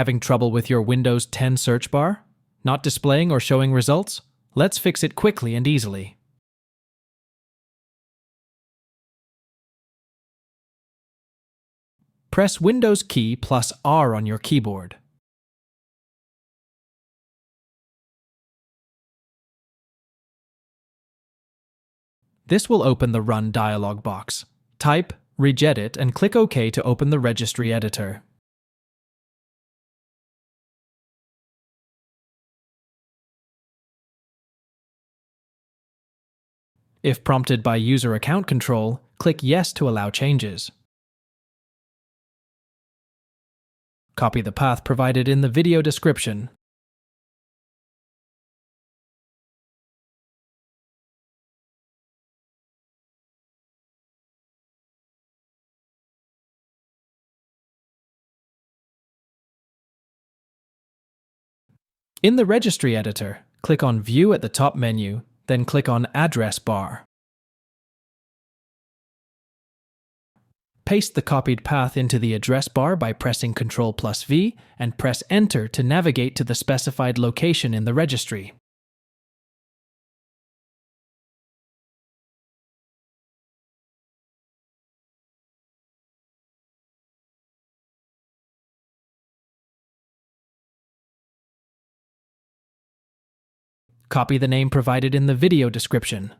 Having trouble with your Windows 10 search bar? Not displaying or showing results? Let's fix it quickly and easily. Press Windows key plus R on your keyboard. This will open the Run dialog box. Type regedit and click OK to open the Registry editor. If prompted by User Account Control, click Yes to allow changes. Copy the path provided in the video description. In the Registry editor, click on View at the top menu, then click on Address bar. Paste the copied path into the address bar by pressing Ctrl+V and press Enter to navigate to the specified location in the registry. Copy the name provided in the video description.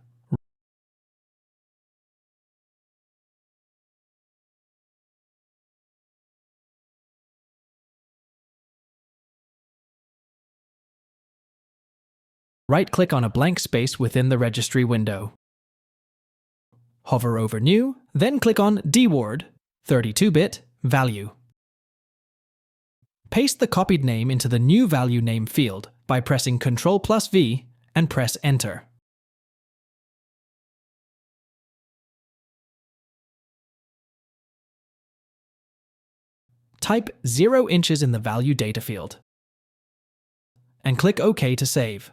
Right-click on a blank space within the registry window. Hover over New, then click on DWORD, 32-bit, value. Paste the copied name into the new value name field by pressing Ctrl+V and press Enter. Type 0 inches in the value data field and click OK to save.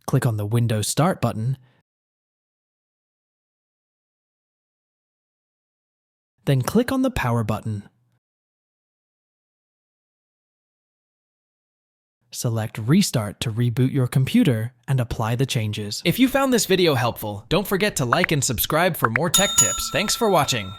Click on the Windows Start button, then click on the Power button. Select Restart to reboot your computer and apply the changes. If you found this video helpful, don't forget to like and subscribe for more tech tips. Thanks for watching.